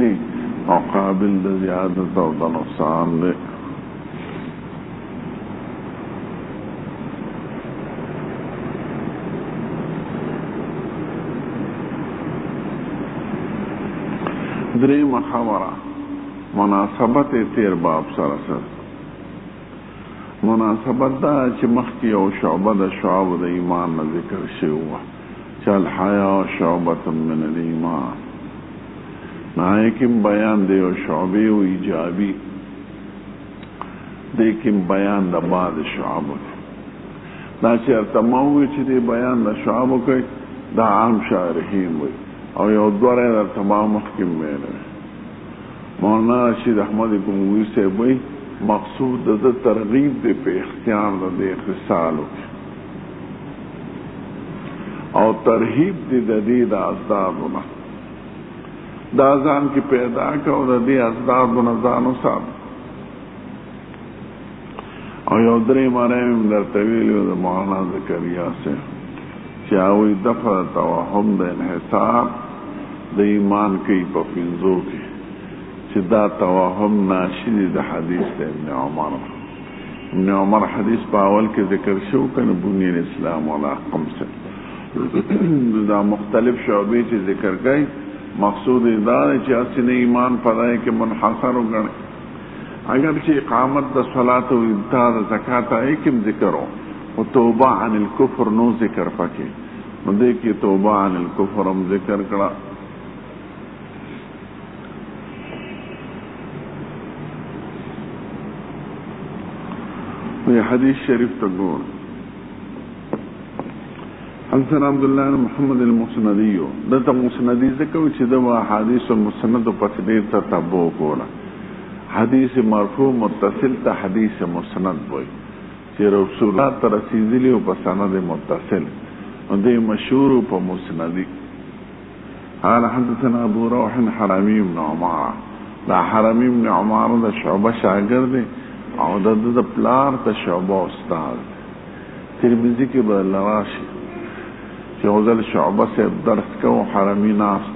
لی او قابل د زیادت او د نقصان دی. دریم خبره مناسبت تیر باب سره مناسبت دا چې مخکې یو شعبه د شعب د ایمان نه ذکر شوی و چې الحیا شعبة من الایمان، نایکم بیان دی یو شعبه و ایجابی دیکم بیان د بعد شعبه دا چې ارتماوی چې دی بیان د شعبه کوي دا عام شارحین وی او یو دوره در تمام مخکم ویلو. مولانا رشید احمد گنگوی سے وی مقصود د ترغیب دی په اختیار د خصالو او ترهیب دی د دې د اسبابونه دا ځان کې پیدا کړو د دې اسبابونه ځانو سره او یو درې معنی درته ویلو د مولانا زکریا سے چې اوی دفع توهم د انحصار د ایمان کوي په پنځو کې چې دا توهم ناشی د حدیث د ابن عمر حدیث په اول کې ذکر شو کنه بنی الاسلام ولا خمسه دا مختلف شعبې چې ذکر کړي مقصود دا چې اصل ایمان پدای کې منحصر وګڼي. اگر چې اقامت د صلات او ایتاء د زکات ایکم ذکرو او توبه عن الكفر نو ذکر پکې نو دې کې توبه عن الكفر هم ذکر کړه. حدیث شریف تقول حدثنا عبد الله بن محمد المسندي دته مسندي ذکر چې د حدیث مسند په تدبیر تتبع کوله حدیث مرفوع متصل ته حدیث مسند وای چې رسول الله تر رسیدلی په سند متصل او د مشهور په مسندي. قال حدثنا ابو روح حرمي بن عمار دا حرمي بن عمار د شعبه شاګرد او د پلار ته شعبه استاد ترمذی کې به لراشي چې اوزل شعبه سے درس کو حرمی ناس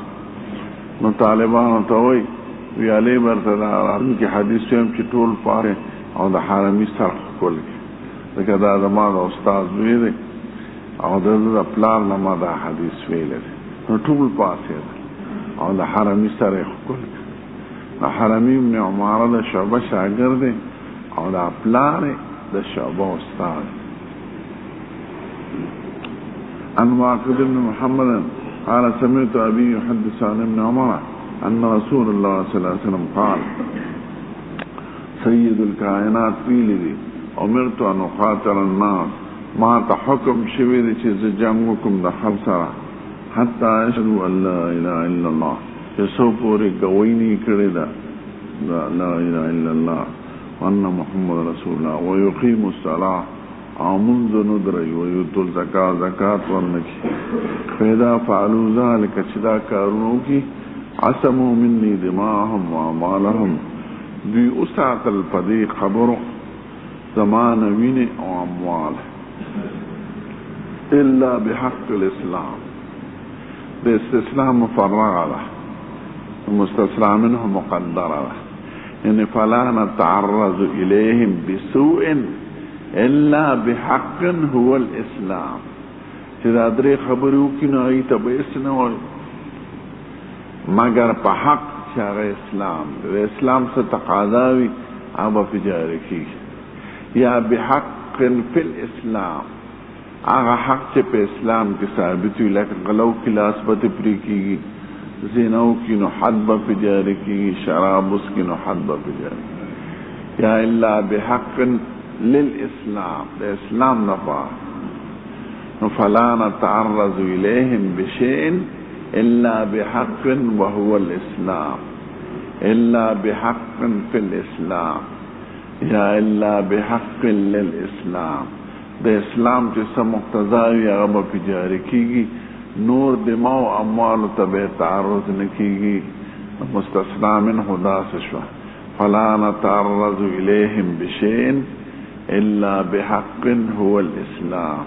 نو طالبانو ته وی علی برتدا کې حدیث هم چې ټول پاره او د حرمی سره کول دا دا زما د استاد وی دی او د پلار نه ما دا حدیث ویل نو ټول پاسه او د حرمی سره کول حرمی ابن عمر د شعبه شاګرد دی او دا پلار د شعبه استاد. عن واقد بن محمد قال سمعت ابي يحدث عن ابن عمر ان رسول الله صلى الله عليه وسلم قال سيد الكائنات فيلي امرت ان اقاتل الناس ما تحكم شويد چیز جنگكم دخل سرا حتى اشهدوا ان لا اله الا الله يسو پوری گوینی کړی دا لا اله الا الله وان محمد رسول الله ويقيم الصلاه منذ ندري ويؤتوا الزكاه زکات ورنکي فاذا فعلوا ذلك چدا کارونو کی عصموا مني دماءهم واموالهم دی اساتل پدی خبرو زمان وین او اموال الا بحق الاسلام د استسلام مفرغه مستسلم منه مقدره ان فلا نتعرض اليهم بسوء الا بحق هو الاسلام چې دا درې خبرو کې نه ای ته به اسنه وای مگر په حق چې اسلام د اسلام څخه تقاضا وي او په جاری کې یا بحق فی الاسلام هغه حق چې په اسلام کې ثابت وي لکه غلو کې لاس به پرې کیږي زینو کی نو حد با پجاری کی شراب اس کی نو حد با پجاری یا الا بحق للاسلام دا اسلام نفع نو فلا نتعرض الیہم بشئن الا بحق وهو الاسلام الا بحق فی الاسلام یا الا بحق للاسلام دا اسلام جسا مقتضاوی اغبا پجاری کی گی نور دماء و اموال تبع تعرض نکیگی مستثنا من خدا سشوا فلا نتعرض الیہم بشئن الا بحق هو الاسلام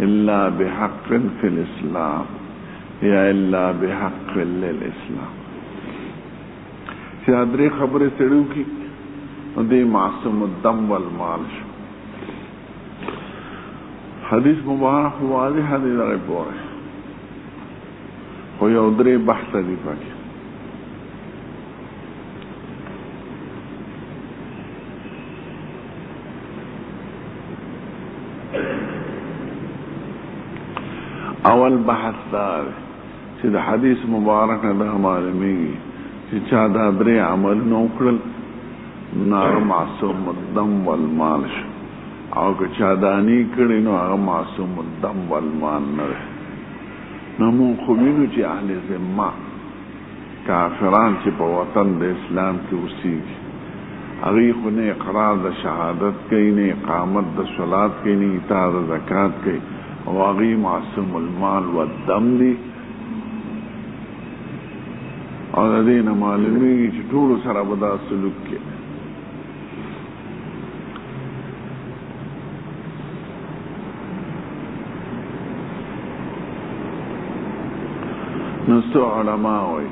الا بحق فی الاسلام یا الا بحق للاسلام. چې درې خبرې سړیو کی نو دې معصوم الدم والمال شو. حدیث مبارک واضح دی دغه پورې خو یو درې بحث دی پکې. اول بحث دا چې د حدیث مبارک نه دا معلومیږي چې چا دا درې عملونه وکړل نو هغه معصوم الدم والمال شو، او که چا دانی کړي نو هغه معصوم الدم والمال نه دی. نو مونږ خو وینو چې اهل ذمه کافران چې په وطن د اسلام کې اوسېږي هغوی خو نه اقرار د شهادت کوي، نه اقامت د صلات کوي، نه ایتاء د زکات کوي، او هغوی معصوم المال والدم دي. او د دې نه معلومیږي چې ټولو سره به دا سلوک کوي. نو څو علما وایي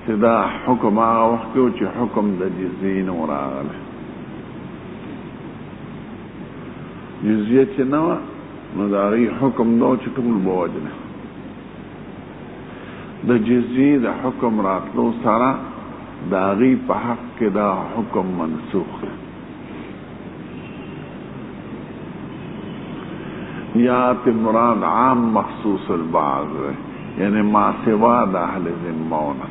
چې دا حکم هغه وخت کې و چې حکم د جزیې نه راغلی. جزیه چې نه وه نو د هغې حکم دا و چې ټول به وجنه. د جزیې د حکم راتلو سره د هغې په حق کې دا حکم منسوخ دی. یا ته مراد عام مخصوص البعض دی، یعنی ما سوا د اهل ذمونه.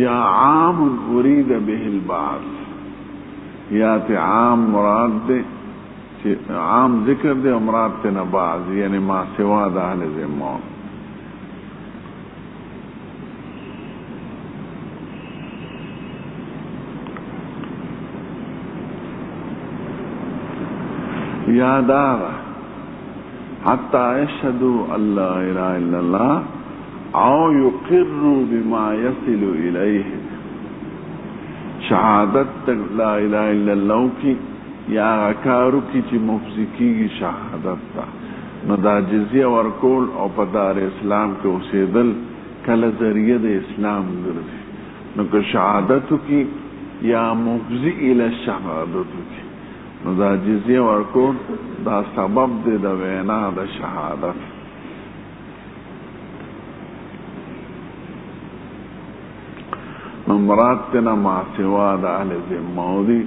یا عام ارید به البعض، یا ته عام مراد دی چې عام ذکر دی او مراد ته نه بعض، یعنی ما سوا د اهل ذمونه. یادار حتی یشهدوا ان لا اله الا الله او یقروا بما یصل الیه. شهادت لا اله الا الله کی یا کارو کی چې مفضی کیږي شهادت تا نو دا جزیه ورکول او په دار اسلام کې اوسېدل کله ذریعه د اسلام ګرځي. نو که شهادت کی یا مفضی الی شهادت کی نو دا جزیه ورکول دا سبب دی د وینا د شهادت. نو مراد تینا ما سوا د اهل ذمه دی.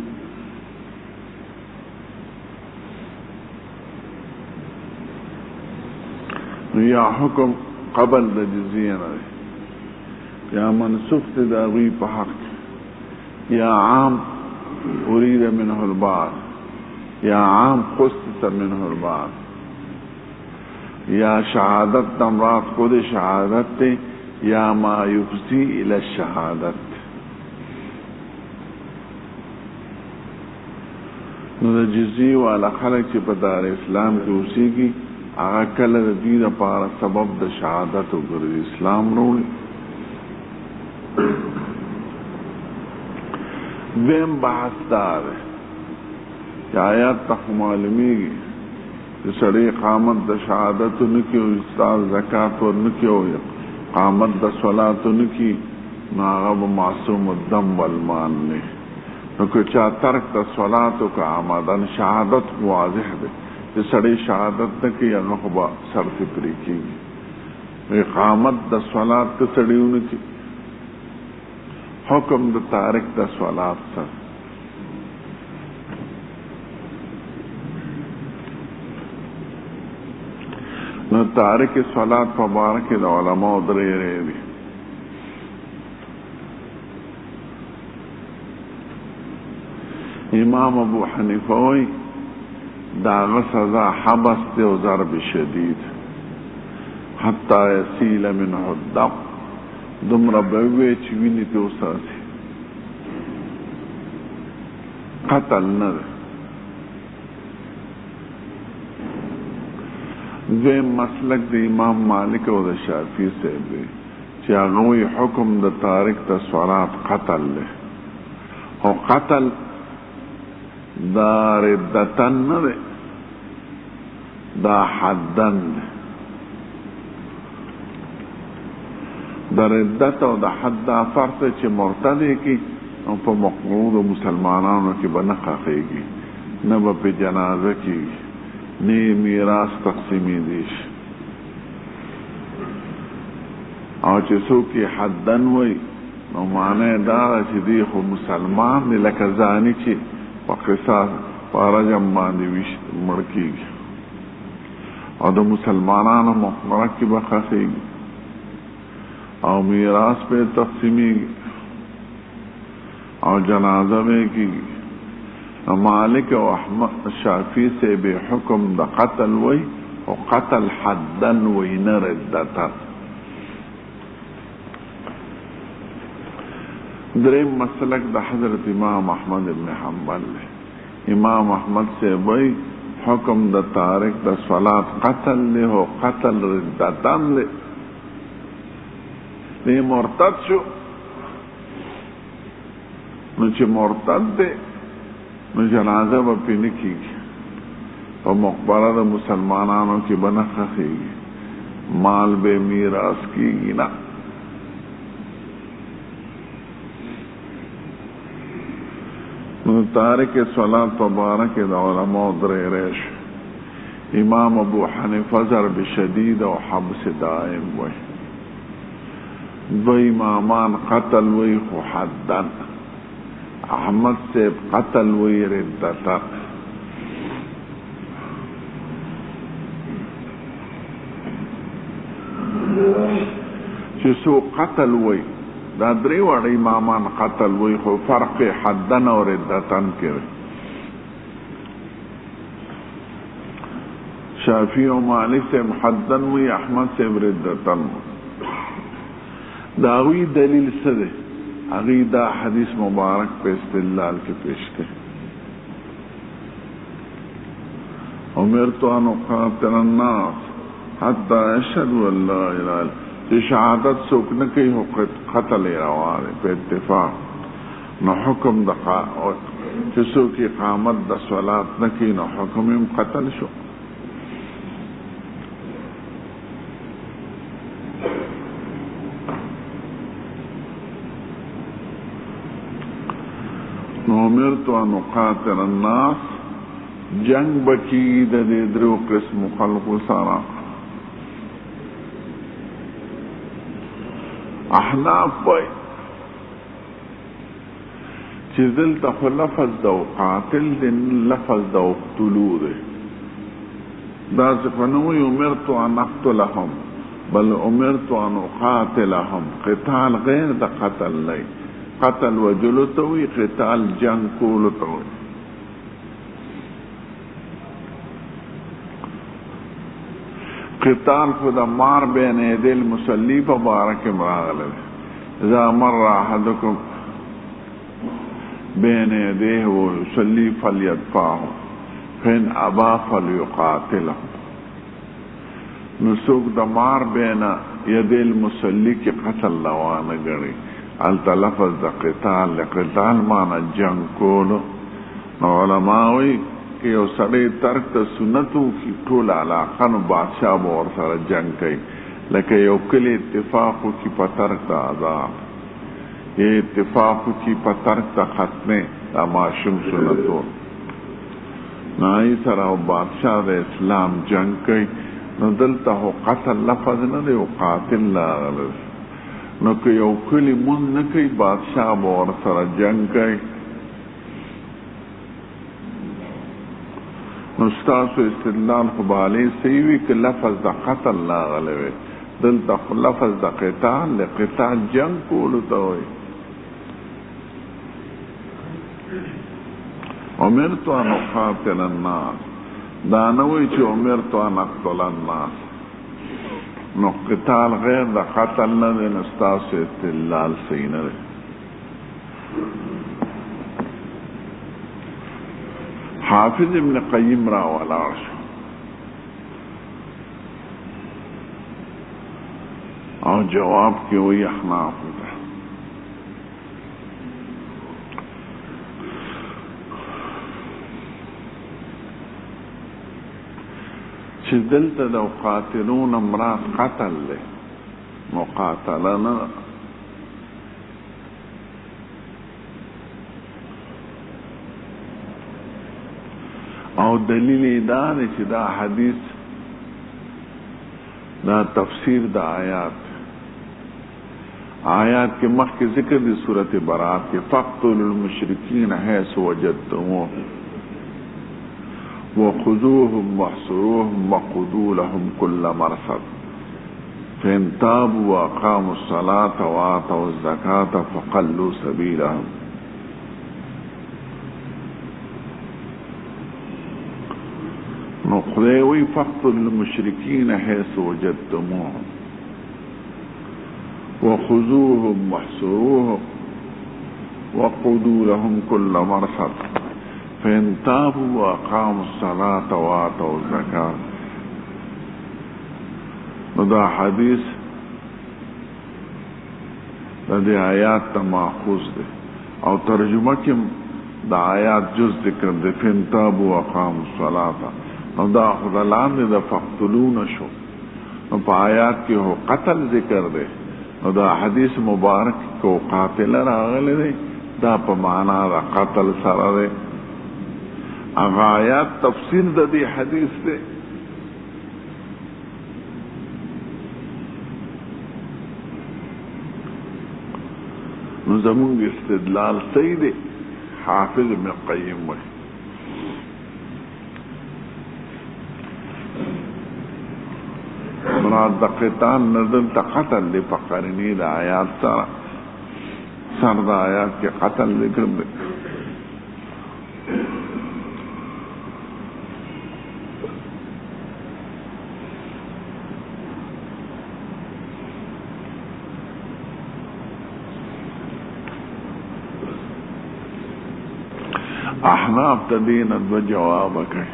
نو یا حکم قبل د جزیه نه دی، یا منسوخ دی د هغوی په حق، یا عام ارید منه البعض، یا عام خصص منه البعض، یا شهادت تمرات خود شهادت تے یا ما یفضی الى الشهادت. نو د جزیه والا خلق چې په دار اسلام کې اوسېږي هغه کله د دوی لپاره سبب د شهادت وګرځي، اسلام وروړي. دویم بحث دا دی چې آیات ته معلومیږي چې سړی اقامت د شهادت نه کوي او استاد زکات ور نه کوي او اقامت د صلات نه کوي نو هغه به معصوم الدم والمال نه. نو که چا ترک د صلاتو که آمدن شهادت واضح دی چې سړی شهادت نه کوي هغه خو به صرف پرې کېږي. اقامت د صلات که سړی ونه کوي حکم د تارک د صلات سره. نو تارک صلات په باره کې د علماء درې رایې دي. امام ابو حنیفه وایي د هغه سزا حبس دی او ضرب شدید حتی یسیل منه الدم، دومره به وی چې وینې ته وساتي، قتل نه دی. دویم مسلک د امام مالک او د شافعي صاحب دی چې هغه وایي حکم د تارک د صلات قتل دی، او قتل دا ردتن نه دی، دا حدن دی. د ردت او د حد دا فرق چې مرتد کی او په مقعود مسلمانانو کې به نه خاخېږي، نه به په جنازه کې نه میراث تقسیمې دي او چې څوک یې حدن وي نو معنی دا چې دی خو مسلمان دی، لکه زانی چې په قصاص په رجم باندې مړ کېږي او د مسلمانانو مقبره کې به خاخېږي او میراث په تقسیمېږي او جنازه به کېږي. مالک او احمد شافعي سے به حکم د قتل وي او قتل حدن وي نه ردتا. دریم مسلک د حضرت امام احمد ابن حنبل له. امام احمد سے وی حکم د تارک د صلات قتل له او قتل ردتان له. دی مرتد شو نو چې مرتد دی نو جنازه به پې نه کېږي په مقبره د مسلمانانو کې به نه ښخېږي، مال به میراث کېږي نه. نو تارک صلات په باره کې د علماء درې ریش. امام ابو حنیفه ضرب شدید او حبس دائم وی، دو امامان قتل وی خو حدن، احمد صاحب قتل وی ردتا. چې سو قتل وی دا درې وړ امامان قتل وی خو فرق حدن او ردتن کې. شافعي او مالک صاحب حدن وی، احمد صاحب ردتن. دا غوی دلیل څه دی؟ هغوی دا حدیث مبارک په استدلال کې پیش کړي. امرت ان اقاتل الناس حتی اشهدوا ان لا اله الا الله. چې شهادت څوک نه کوي خو قتل یې روا دی په اتفاق. نو حکم د چې څوک اقامت د صلات نه کوي نو حکم یې قتل شو. امرت ان اقاتل الناس، جنگ بکی د دې درو قسم خلقو سره. احناف وای چې دلته خو لفظ د قاتل د لفظ د اقتلو دی، دا څه نه وي امرت ان اقتلهم بل امرت ان اقاتلهم. قتال غیر د قتل نه، قتل وجلو ته وي، قتال جنگ کولو ته وي. قتال خو د مار بین یدی المصلی په باره کې راغلی دی. اذا مر احدکم بین یدیه ویصلی فلیدفعه فإن ابا فلیقاتله. نو څوک د مار بین یدی المصلی کې قتل روانه ګڼي، التا لفظ دا قتال قتال مانا جنگ کولو. نو علماوی کہ یو سڑی ترک تا سنتو کی طول علاقہ نو بادشاہ بور سر جنگ کئی، لکہ یو کلی اتفاقو کی پا ترک تا عذاب، یہ اتفاقو کی پا ترک تا ختمے دا معشوم سنتو. نائی سر او بادشاہ دا اسلام جنگ کئی نو دلتا ہو قتل لفظ ندے و قاتل لاغلس. نو که یو کلی من نکی بادشاہ بور سر جنگ کئی نو ستاسو استدلال خبالی سیوی که لفظ دا قتل لاغلوی، دل دا لفظ دا قتال لقتال جنگ کولو تاوی. امرت ان اقاتل الناس، دانوی چه امرت ان اقتل الناس. نو قتال غیر دا قتل نده، نستاس استدلال سی نده. حافظ ابن قیم را ولاړ شو او جواب کې وی احناف ته چې دلته د قاتلون امراض قتل له مقاتله نه. او دلیل دا دی چې دا حدیث دا تفسیر دا آیات کے مخ کے ذکر دی صورت برات کے فقتلوا المشرکین حیث وجدتموهم وخذوهم واحصروهم وقعدوا لهم كل مرصد فإن تابوا وأقاموا الصلاة وآتوا الزكاة فخلوا سبيلهم. نقضي فقتلوا المشركين حيث وجدتموهم وخذوهم واحصروهم وقعدوا لهم كل مرصد فإن تابوا وأقاموا الصلاة وآتوا الزكاة. دا حدیث دا آیات تا ماخوذ دے او ترجمہ کم دا آیات جز ذکر دے فإن تابوا وأقاموا الصلاة. نو دا خدلان دے دا فقتلون شو، نو پا آیات کی ہو قتل ذکر دے. نو دا حدیث مبارک کو قاتل راغل دے دا پا معنی دا قتل سر دے. اگا آیات تفسیر دا دی حدیث دے. نو زمونگ استدلال صحیح دے. حافظ ابن قیم وی مراد دا قتال نزل تا قتل دے پا قرنی دا آیات سر دا آیات کے قتل ذکر دے. احناف تدین دو جواب کئی.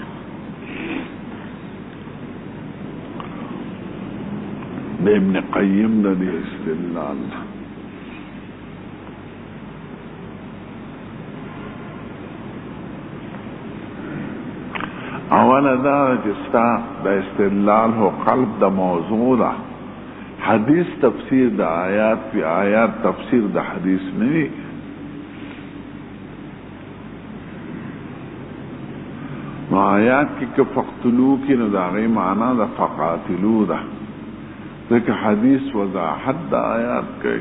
دے ابن قیم دا دی استدلال اولا دا جستا دا استدلال ہو قلب دا موضوع دا حدیث تفسیر دا آیات پی آیات تفسیر دا حدیث نہیں. نو آیات کی کہ فقتلو کی نو دا غی معنی دا فقاتلو دا لیکن حدیث وضاحت دا آیات کئی.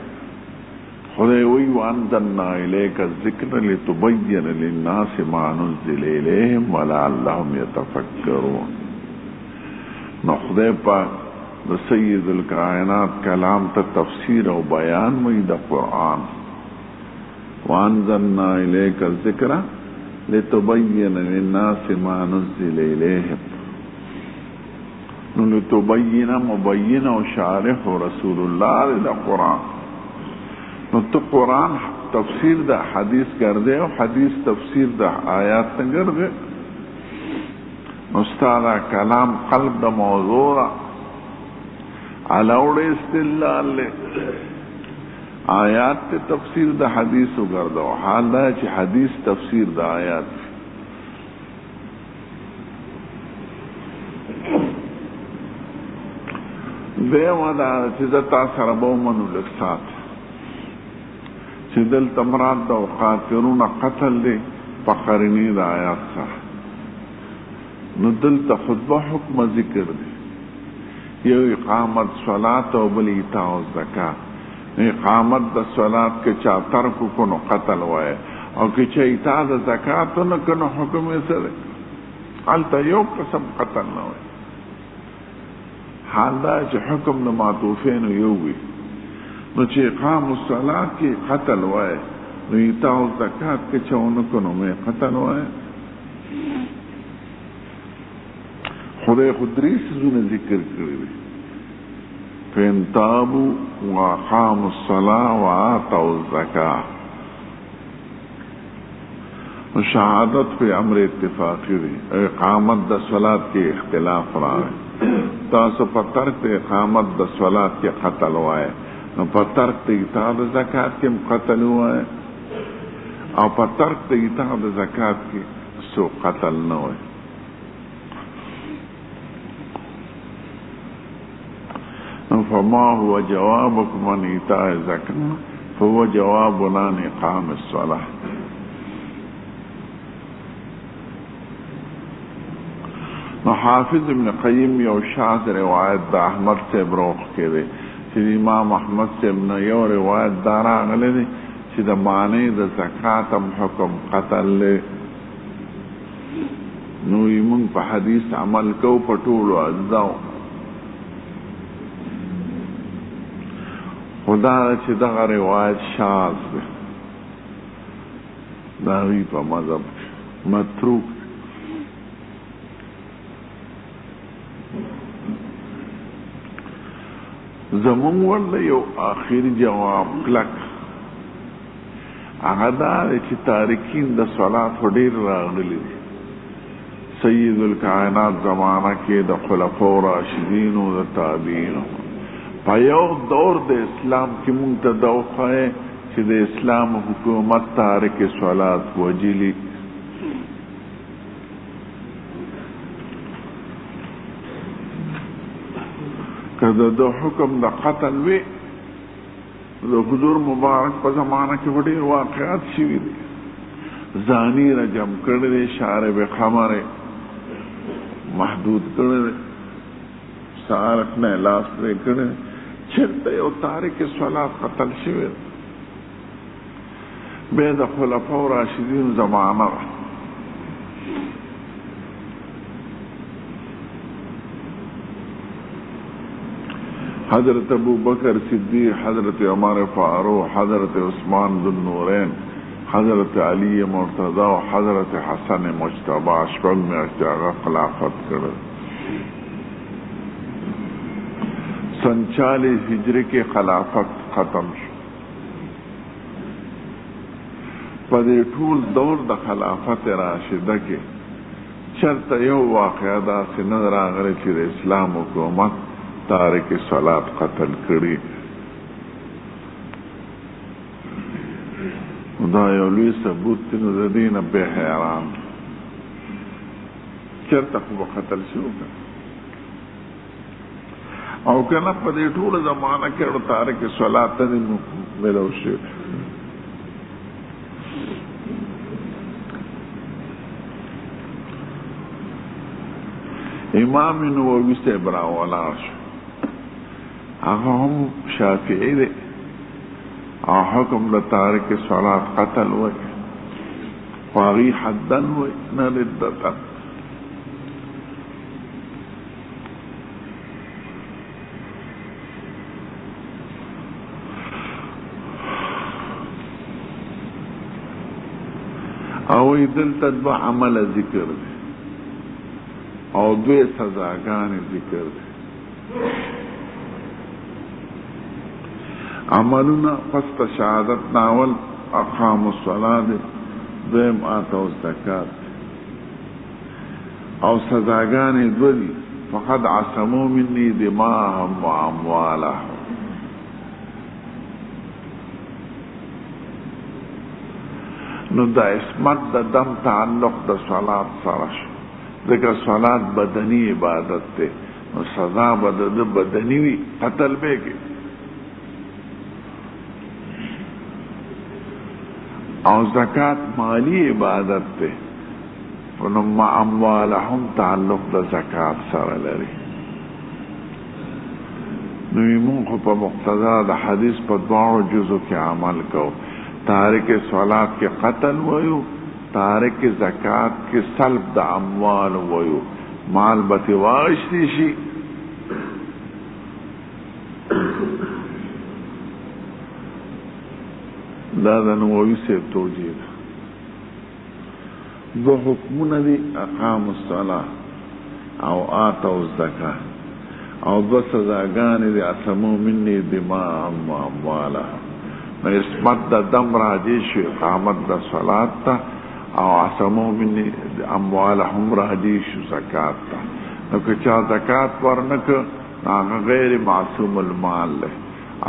خدای وی وانزلنا الیک الذکر لتبین للناس ما نزل الیہم ولعلہم یتفکرون. نو خدای پاک دا سید الکائنات کلام تا تفسیر و بیان وی دا قرآن. وانزلنا الیک الذکر لتبین للناس ما نزل الیہم. لتبین مبین و شارح و رسول اللہ دا قرآن. نو تو قرآن تفسیر دا حدیث کردے و حدیث تفسیر دا آیات کردے. استادا کلام قلب دا موضوع علاوڑ استدلال لے آیات تے تفسیر دا حدیث کردو. حال دا چی حدیث تفسیر دا آیات دیو دا چیزتا سربو منو لکسات چی دل تمراد دا وقاترون قتل دے فقرنی دا آیات سا. نو دل تا خطبہ حکم ذکر دے. یو اقامت صلاة و بل ایتاء و زکاة. اقامت دا صلاة کے چا ترکو کنو قتل وائے او کہ چا ایتاء دا زکاة نو کنو حکم ایسا دے. حالتا یو قسم قتل نہ ہوئے. حال دا چی حکم دا معطوفین یووی. نو چی اقام الصلاة کی قتل وائے نو ایتاء الزکاة کے چاونو کنو میں قتل وائے. خدای خدری سزون ذکر کردی. فین تابو و اقام الصلاة و آتوا الزکاة. شہادت پہ امر اتفاقی دی. اقامت دا صلاة کی اختلاف رائے. تاسو پترک تے اقامت دا صلاة کی قتل وائے نو پترک تے ایتاء دا زکاة کی قتل وائے او پترک تے ایتاء دا زکاة کی سو قتل نوائے. فما هو جوابكم عن إيتاء الزكاة فهو جوابنا عن إقام الصلاة. حافظ ابن قیم یو شاذ روایت دا احمد صاحب روخ کې دی چې امام احمد صاحب نه یو روایت دا راغلی دی چې د معنی د زکات هم حکم قتل له نو موږ په حدیث عمل کو په ټولو اجزاو خدا چې دغه روایت شاذ دی دا وی په مذهب متروک زمون ورله یو آخری جواب کلک هغه دا چې تارکین د صلات ډیر راغلي سید الکائنات زمانہ کې د خلفاء راشدین او د تابعین په یو دور د اسلام کې مونږ ته دوخه چې د اسلام حکومت تارک صلات وجلی کله د حکم د قتل وی د حضور مبارک په زمانہ کې وړي واقعات شوي دي زانی رجم کړي شارب خمر محدود کړي سارق نه لاس لري کړي چرته یو تارک صلات قتل شوی به د خلفاء راشدین زمانہ حضرت ابو بکر صدیق حضرت عمر فاروق حضرت عثمان ذو النورین حضرت علی مرتضی و حضرت حسن مجتبی شپږ میاشتې هغه خلافت کړل سن 40 هجری کې خلافت ختم شو په دې ټول دور د خلافت راشده کې چرته یو واقعه داسې نه راغلی چې د اسلام حکومت تارک صلات قتل کړي دا یو لوی ثبوت دی نو د دې نه به حیران چرته خو قتل شو او کنه په دې ټول زمانہ کې تارک صلات ته نو ملو شي امام نووي سے براولا شو هغه هم شافعی دی او حکم د تارک صلات قتل وی خواغی حدن وی نه ردتا او دلته دو عمل ذکر دی او دوی سزاگان ذکر دی عملنا پس شهادت ناول اقام الصلاة دویم آتو الزکات او سزاگان دوی فقد عصمو منی دماهم و اموالهم نو دا اسمت دا دم تعلق دا صلاة سرش ذکر صلاة بدنی عبادت تے نو سزا بدنی وی قتل بے کے او زکات مالی عبادت تے فنما اموالهم تعلق دا زکات سر لري نوی مون خو پا مقتضا دا حدیث پا دوارو جزو کی عمل کو تارک صلات کے قتل ویو تارک زکات کے سلب دا اموال ویو مال بتواغشتی شی دا نووي سے توجیه دو حکمونه دي اقام الصلاة او آتوا الزکاة او دو سزاگانی دي عصمو منی دماءهم و اموالهم اسمت دا دم راجی شو اقامت دا صلاة تا او عصمو منی اموالهم راجی شو زکاة تا نو کچا زکاة ورنک ناغ غیر معصوم المال لے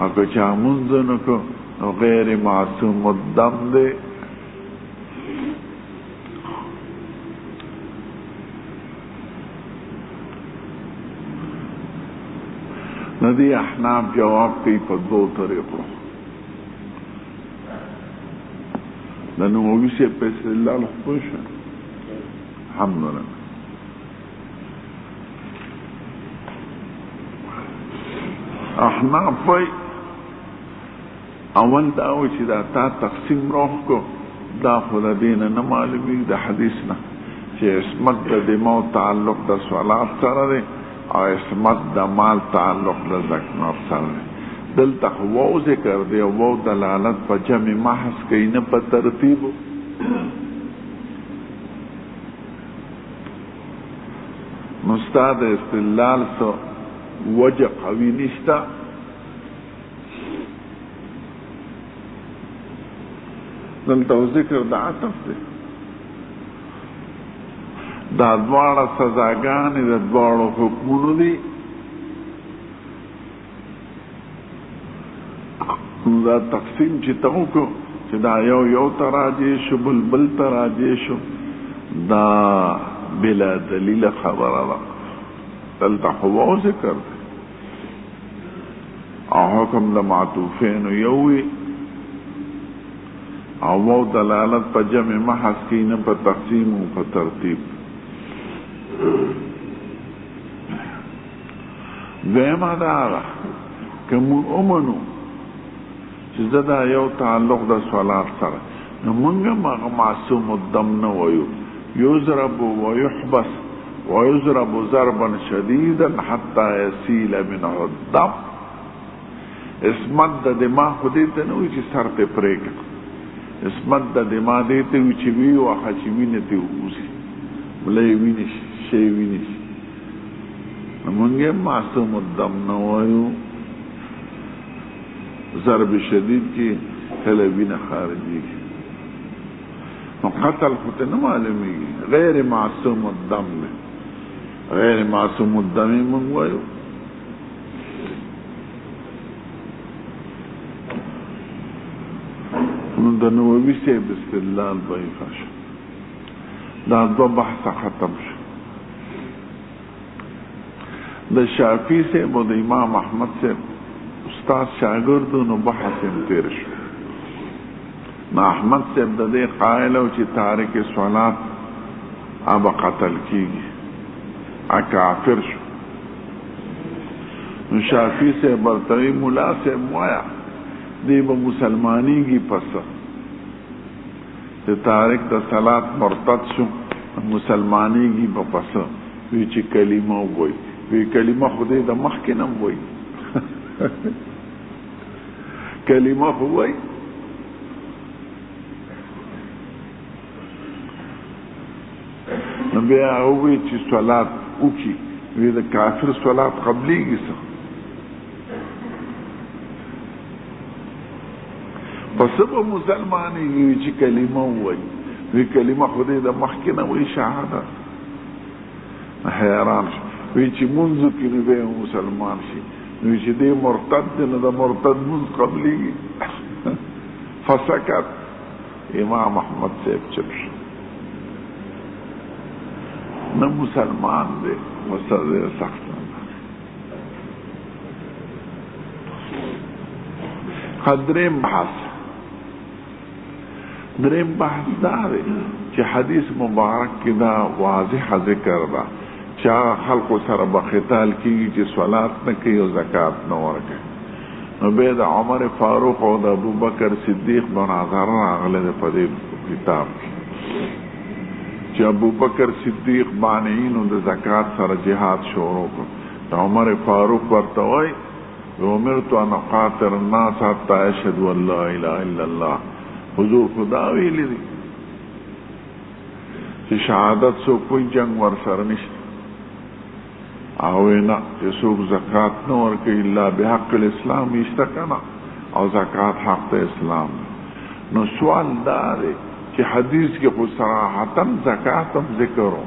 او کچا منزنکو غیر معصوم الدم دے ندی احناف جواب کوي په دوه طریقو. د نووي سے په استدلال خوښ الحمدلله. احناف وای اول دا و چې دا تا تقسیم روح کو دا خود دین نه معلومی د حدیث نه چې اسمت د دماغ تعلق د صلات سره دی او اسمت د مال تعلق د زکات سره دی. دلته وو ذکر دی او وو دلالت په جمع محض کوي نه په ترتیب. مستاد استدلال سو وجه قوی نشتا. دلته ذکر د عطف دی. دا دواړه سزاګانې د دواړو حکمونو دي. دا تقسیم چې ته وکړو چې دا یو ته راجع شو بل ته راجع شو دا بلا دلیل خبره ده. دلته خو ذکر دی او حکم د معطوفینو یو وي او وو دلالت په جمع محض کی نه په تقسیم او په ترتیب. دویمه دا ده که مون امنو چې دا یو تعلق د صلات سره نو مونږ معصوم الدم نه وایو. یضرب ويحبس ويضرب ضربا شديدا حتى يسيل منه الدم. اسمت د دماغ خو دې ته نه وي چې سر ته پرېږده. اسمت د دماغ دې ته وي چې وي واخه چې وینې ته ووځي مله یې وینې شی وینې شي. مونږ یې معصوم الدم نه وایو. ضرب شدید کې کله وینه خارجېږي نو قتل خو ته نه معلومېږي. غیر معصوم الدم دی. غیر معصوم الدم یې مونږ وایو. نو د نووي صاحب استدلال ضعیفه شو. دا دوه بحثه ختم شو. د شافعي صاحب او د امام احمد صاحب استاد شاګردو نو بحث یې تېر شو. نو احمد صاحب د دې قائل او چې تارک صلات اب قتل کیږي کافر شو. نو شافعي صاحب ورته مولا صاحب وایا دی به مسلمانیږي پس چې تارک د صلات مرتد شو مسلمانیږي به پس وی چې کلمه وایي. وی کلمه خدای د مخکې نه وایي کلمه خو وایي. نو بیا وایي چې صلات وکړي وی د کافر صلات قبلېږي څه پس به مسلمانیږي وی چې کلمه وایي. وی کلمه خدای د مخکې نه وایي شهادت. حیران شو وی چې منځ کې نو به مسلمان شي. نو چې دې مرتد دی نو د مرتد منځ قبلېږي. فسکت. امام احمد صاحب چپ شو. نه مسلمان دی مسله سخت نه. دریم بحث دا دی چې حدیث مبارک کې دا واضح ذکر ده چا خلق سره بخیتال کیږي چې صلات نه کوي او زکات نه ورکوي. نو بیا د عمر فاروق او د ابوبکر صدیق مناظره راغله په دې کتاب کې چې ابوبکر صدیق مانعینو د زکات سره جهاد شروع کړ. د عمر فاروق ورته وایي امرت ان اقاتل الناس حتى يشهدوا ان لا اله الا الله. حضور خدا ویلی دی چې شهادت سو کوئی جنگ ور سره نشته او نه چې څوک زکات نه ورکوي الا بحق الاسلام یشته کنه او زکات حق د اسلام. نو سوال دا دی چې حدیث کې خو صراحتا زکات هم ذکرو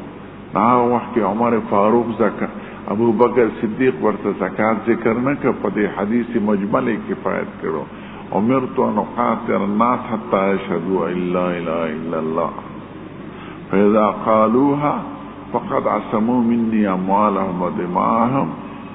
نه وخت عمر فاروق زکات ابو بکر صدیق ورته زکات ذکر نه کړ. په دې حدیث مجمل کفایت کړو. امرت ان اقاتل الناس حتى يشهدوا ان لا اله الا الله فاذا قالوها فقد عصموا مني اموالهم ودماءهم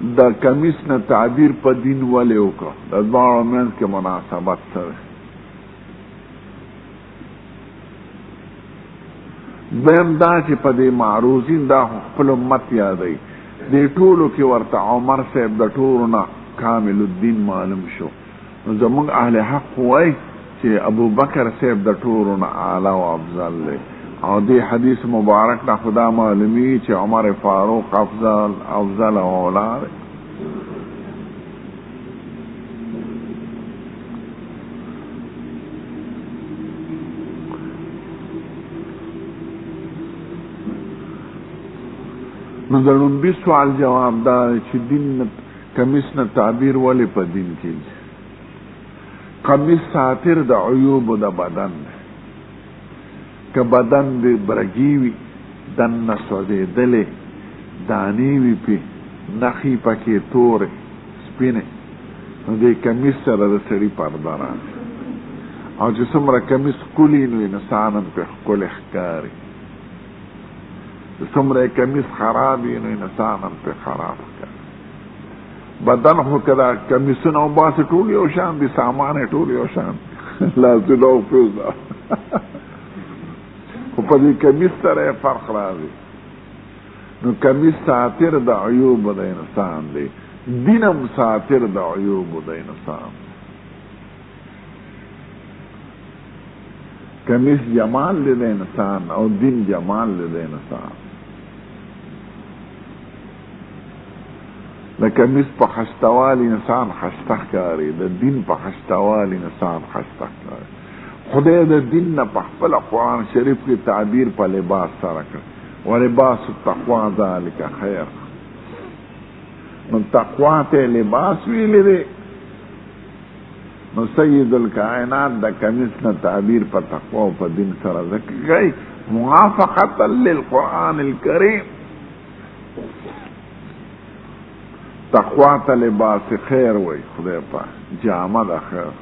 د کمیس نه تعبیر په دین ولې وکړه؟ د دواړو منځ کې مناسبت څه دی؟ دویم دا چې په دې معروضین دا خپل امت یادوي، دې ټولو کې ورته عمر صاحب د ټولو نه کامل الدین معلوم شو. نو زمونږ اهل حق وایي چې ابو بکر صاحب د ټولو نه اعلی او افضل دی، او دې حدیث مبارک نه خدا معلومي چې عمر فاروق افضل او اولا دی. نو د لومبي سوال جواب دا چې دین کمیس نه تعبیر ولې په دین کېږي؟ کمیس ساتر د عیوب د بدن دی، که بدن د برګي وي دننه سوځېدلې دانې وي پې نښې پکې تورې سپینې، نو دې کمیس سره د سړي پرده راځي، او چې څومره کمیس ښکلي نو انسان هم پې ښکلی ښکاري، څومره کمیس خراب وي نو انسان هم پې خراب ښکاري. بدن خو که دا کمیسونه وباسي ټول یو شان دي، سامان یې ټول یو شان لاسونه او پوزه خو په دې کمیس سره یې فرق راځي. نو کمیس ساتر د عیوب د انسان دی، دین هم ساتر د عیوب د انسان. کمیس جمال دی د انسان او دین جمال دی د انسان. د کمیس په خشتوال انسان خشته ښکاري، د دین په خشتوال انسان خشته ښکاري. خدای د دین نه په خپل قرآن شریف کې تعبیر په لباس سره کړ، ولباس التقوا ذلک خیر. نو تقوا ته لباس ویلی دی، نو سید الکائنات د کمیس نه تعبیر په تقوا او په دین سره ذکر کوي، موافقتا للقرآن الکریم. تقوا ته لباس خیر وای خدای پاک، جامه د خیر.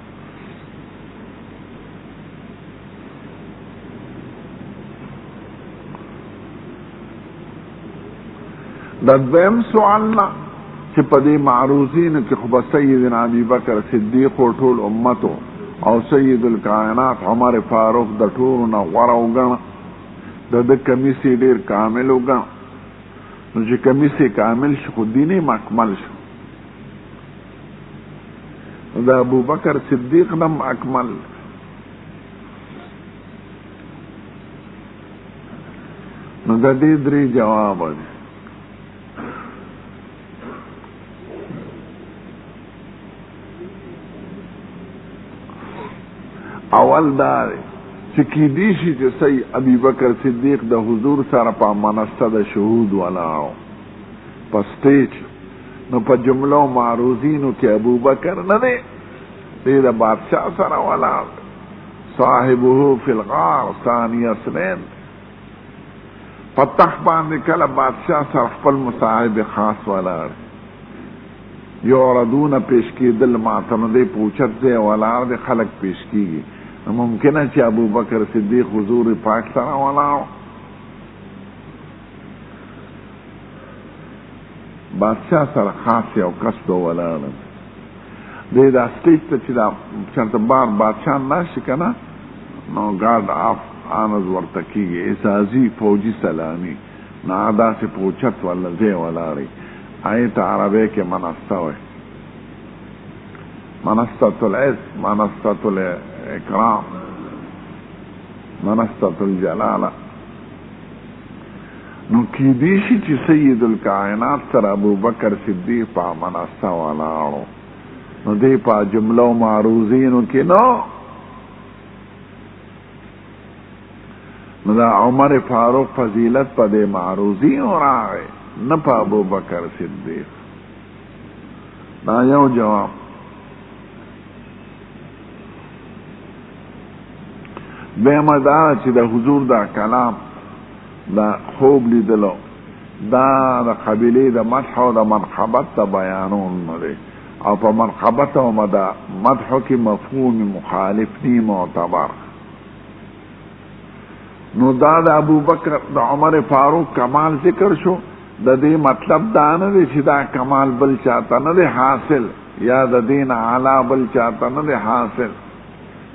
د دویم سوال نه چې په دې معروضینو کې خو به سیدنا ابي بکر صدیق او ټول امتو او سید الکائنات عمر فاروق د ټولو نه غوره وګڼه، د کمیس یې ډېر کامل وګڼه. نو چې کمیس یې کامل شو خو دین یې اکمل شو، د ابو بکر صدیق نم اکمل. نو د دې درې جواب دی. اول دا دی چې کیدی شي چې سید ابي بکر صدیق د حضور سره په منصه د شهود ولاړو په سټیج، نو په جملو معروضینو کې ابو بکر نه دی، دی د بادشاہ سره ولاړ، صاحبه فی الغار ثانی اثنین. په تخت باندې کله بادشاہ سره خپل مصاحب خاص ولاړ، یعرضون پیش کېدل ماته، نو دی په اوچت ځای ولاړ دی، خلک پیش کېږي. ممکنه چې ابو بکر صدیق حضور پاک سره ولاړ، بادشاہ سره خاص یو کس به ولاړ دی. دا سټیج ته چې دا چېرته بار بادشاہ ناشي که نه، نو ګارډ آف آنرز ورته کېږي، اعزازي فوجي سلامي، نه داسې په اوچت ولا ځای ولاړی. هغې ته عربۍ کې منصه وایي، منصة العز، منصة الاکرام، منصة الجلاله. نو کیدی شي چې سید الکائنات سره ابو بکر صدیق په منصه ولاړو، نو دی په جملو معروضینو کې نو. نو دا عمر فاروق فضیلت په دې معروضینو راغی، نه په ابو بکر صدیق. دا یو جواب. دویمه دا چې د حضور دا کلام دا خوب لیدلو دا د قبیلې د مدح او د منقبت د بیانون نه دی، او په منقبت او مدحو کې مفهوم مخالف نی معتبر. نو دا د ابو بکر د عمر فاروق کمال ذکر شو، د دې مطلب دا نه دی چې دا کمال بل چاته نه دی حاصل یا د دین اعلی بل چاته نه دی حاصل،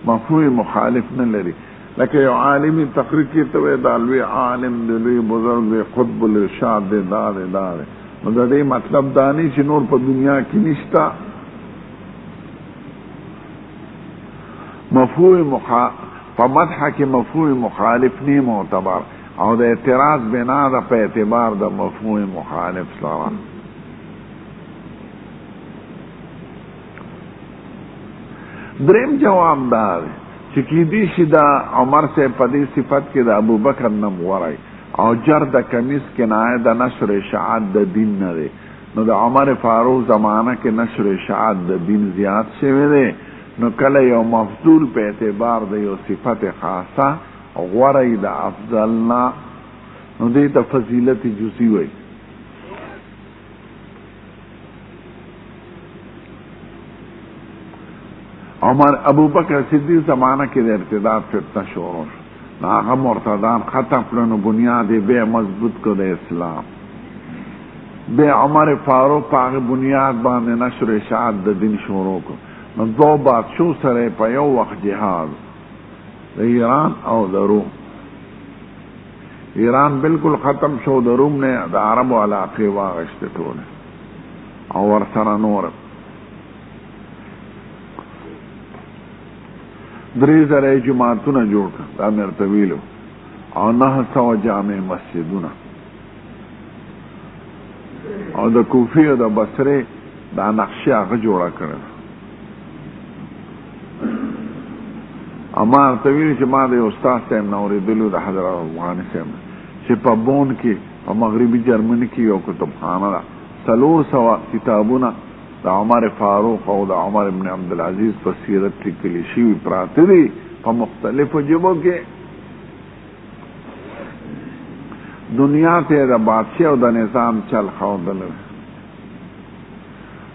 مفهوم مخالف نه لري. لکه یو عالمي تقریر کې ته دا لوی عالم دی، لوی بزرگ دی، قطب الارشاد دی، دا دی نو د دې مطلب دا نه چې نور په دنیا کې نشتا. مفهوم په مدح کې مفهوم مخالف نه معتبر، او د اعتراض بنا ده په اعتبار د مفهوم مخالف سره. دریم جواب دا دی چې کیدی شي دا عمر سے په دې صفت کې د ابوبکر نم غوړی او جر د کمیس کنایه د نشر اشاعت د دین نه دی، نو د عمر فاروق زمانه کې نشر اشاعت د دین زیات شوی دی، نو کله یو مفضول په اعتبار د یو صفت خاصه غوړی د افضلنا، نو دې ته فضیلت جزئی وایي. عمر ابو بکر صدیق زمانہ کې د ارتداد فتنه شروع شو، نو هغه مرتدان ختم کړل، نو بنیاد یې بیا مضبوط کړ د اسلام. بیا عمر فاروق په هغه بنیاد باندې نشر اشاعت د دین شروع کړ، نو دو بادشاهو سره په یو وخت جهاد د ایران او د روم. ایران بالکل ختم شو، د روم نه د عربو علاقې واغشتې ټولې او ورسره نور 3,000 جماعتونه جوړ کړ، دا مې ورته ویلو، او 900 جامع مسجدونه، او د کوفې او د بصرې دا نقشه هغه جوړه کړل. اما ورته ویلي چې ما د یو استاد صاحب نه اورېدلو د حضرت افغاني صاحب چې په بون کې په مغربي جرمني کې یو کتابخانه ده، 400 کتابونه د عمر فاروق او د عمر ابن عبدالعزیز په سیرت لیکلي شوي پراته دي په مختلفو ژبو کې. دنیا ته د بادشاه او د نظام چل ښودلی،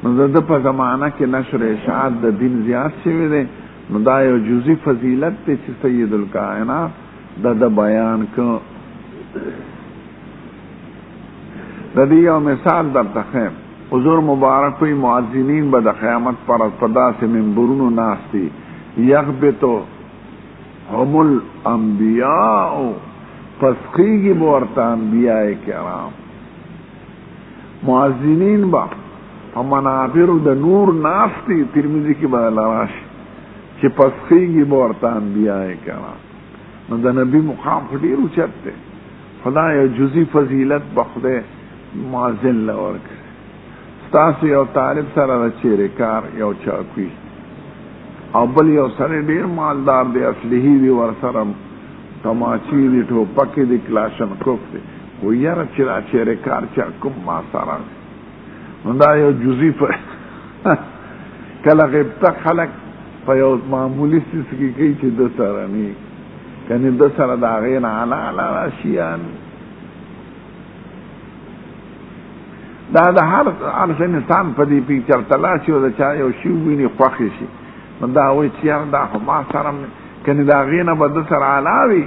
نو د ده په زمانه کې نشر اشاعت د دین زیات شوی دی، نو دا یو جزئی فضیلت دی چې سید الکائنات د بیان که. د دې یو مثال درته ښیم. حضور مبارک وی معذنین به د قیامت پر په داسې منبرونو ناست دي، یغبطو هم الانبیاء، پس خیږي به ورته انبیاء کرام. معذنین به په منابرو د نور ناست دي، ترمذي کې به راشي چې پس خیږي به ورته انبیاء کرام. نو د نبی مقام خو ډېر اوچت دی، خدا یو جزئی فضیلت به خدای معذن له ورکړي. ستاسو یو طالب سره د چیرې car you چاکوي، O bill you سره ډېر مالدار دی، اصلحې دي ورسره، تماچې دي، ټوپکې دي، کلاشنکوف دی، خو یاره چې دا چیرې کار چا کوم ما سره دی. نو دا یو جزئی کله غیبته خلک په یو معمولي څیز کې کوي چې ده سره نه وي، کنې ده سره د هغې نه اعلی اعلی شیان. دا د هر انسان په دې پیچر تلاشي او د چا یو شی ویني خوښې شي، نو دا وایي چې یاره دا خو ما سره کنې د هغې نه به ده سره اعلی وي،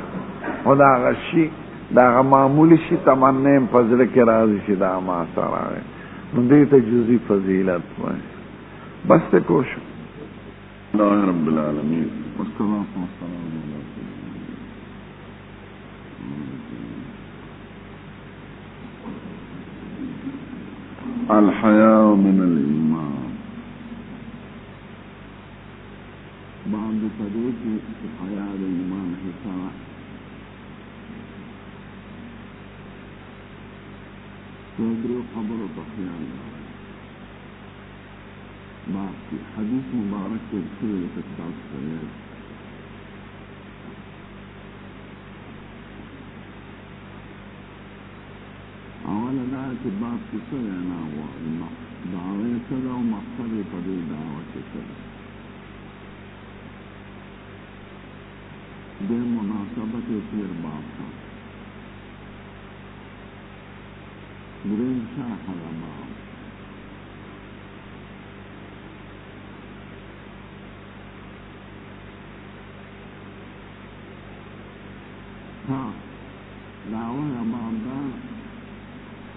خو د هغه شي د هغه معمولي شي تمنا یې په زړه کې راځي چې دا ما سره وي، نو دې ته جزئی فضیلت وایي. بس ته کوشش. الله رب العالمین والصلاة والسلام علی الحياء من الإيمان. بعد طريق الحياء الإيمان حسنا تدري قبر طحيان باقي حديث مبارك كل كتاب سريع اولا دا چې باب کې څه وینا وه، دعوه یې څه ده او مقصد یې په دې دعوه کې څه ده. دې مناسبت یې تېر باب ته درېیم شرح ده باب. ها دعوه یې باب ده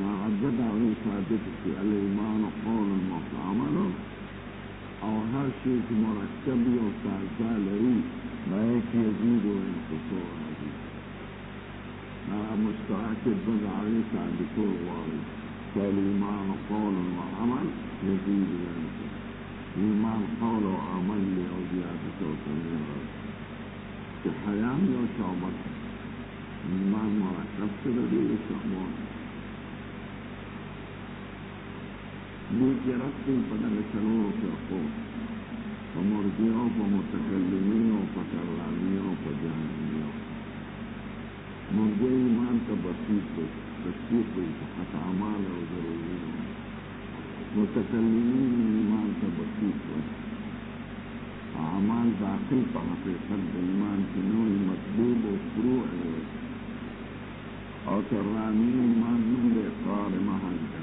ما عدد عليه ثابت الإيمان قول وعمل أو هالشيء مركب وتعالى ما يزيد وينقص هذه ما مستعد بد عليه ثابت وارد فالإيمان قول وعمل يزيد وينقص الإيمان قول وعمل لأزيادة وتغيير في الحياة وشعبة الإيمان مركب سببي وشعبان ليجرتهم فدل شنور في القول ومرجعوا ومتكلمين وفترانين وفجانين مرجع إيمان كبسيط تشكيق فقط أعمال وضرورين متكلمين إيمان كبسيط أعمال داخل فحقيقة الإيمان كنوع مطلوب وفروع أو ترانين إيمان من الإقرار محل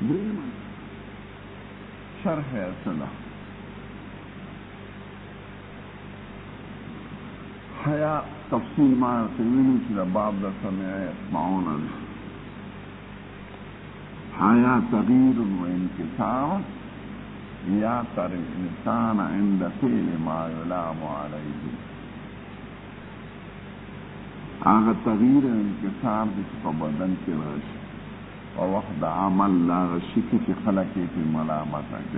دائما شرح السنة حياة تفصيل ما يقولون كذا بعض السماع يسمعون حياة تغيير وانكسار يعتر الإنسان عند فعل ما يلام عليه هذا تغيير وانكسار بسبب كراش ووقت عمل لا غشك في خلقه في ملامتك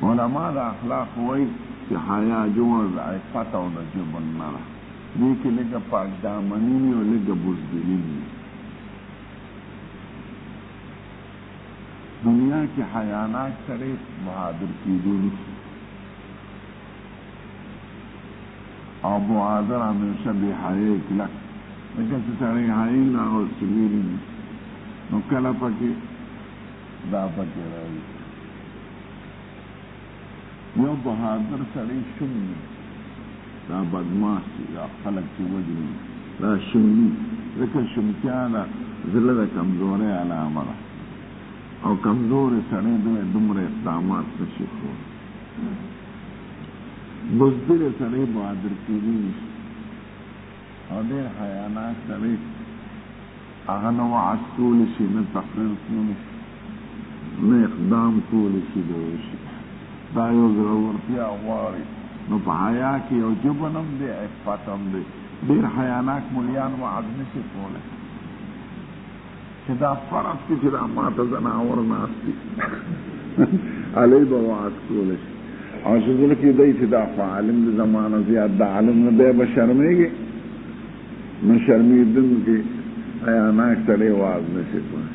علماء دا اخلاق وی کہ حیا جوړ عفت او د جبن نه دي کې لګه پاک دامنی او لګه بزدلی دنیا کې حیانات سره بہادر کیدل او بہادر ہمیشہ بے حیا کلک لیکن سره حیا نه او سویلی نو کله پکې دا پکې راځي یو بہادر سړی شومي دا بدمعاش یا خلک چې وجني دا شومي ځکه شومتیا ده زړه د کمزورۍ علامه ده او کمزورې سړی دومره اقدامات نشي کولی بزدل سړی بہادر کېدی نشي او ډېر حیاناک سړی هغه نه وعظ کولی شي نه تقریر کولی شي نه اقدام کولی شي دوشي دا یو ضرورتیا غواړي نو په حیا کې یو جبن هم دی عفت هم دی ډېر حیاناک ملیان وعظ نشي کولی چې دا فرض کې چې دا ماته ځناور ناست دي علی به وعظ کولی شي او چې زړه کې دی چې دا خو عالم د زمانه زیات د عالم نه دی به شرمېږي نو شرمېدونکي حیاناک سړی واز نشي کولی.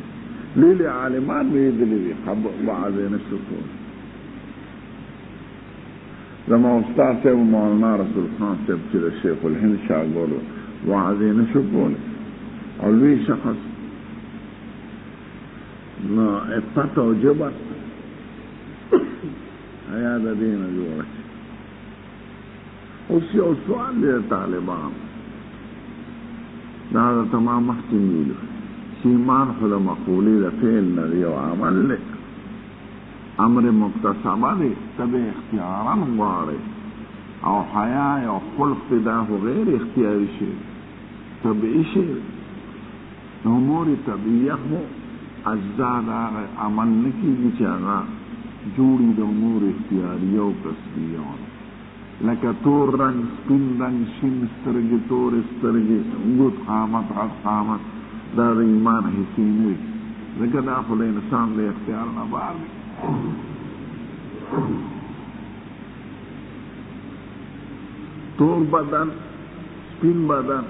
لیلی عالمان ویدلی دي واز یې نشو کولی. زما استاد صاحب مولانا رسول خان صاحب چې د شیخ الهند شاګرد واز یې نشو کولی او لوی شخص نو عفت او جبر حیا د دې نه جوړه. اوس یو سوال دی طالبان دا تمام مخکې ویلو چې ایمان خو د مقولې د فعل نه دی او عمل دی، امر مکتسبه دی، ته به اختیارا غواړې او حیا او خلق دی دا خو غیر اختیاري شی طبیعي شی. نو امور طبیعیه خو اجزا د هغه عمل نه کېږي چې هغه جوړي د امور اختیاریه او کسبیه لکه تور رنگ، سپین رنگ، شین سترګې، تور سترګې، اوږد قامت، غټ قامت، دا د ایمان حصې نه وي ځکه دا خو د انسان د اختیار نه بهر دی. تور بدن، سپین بدن،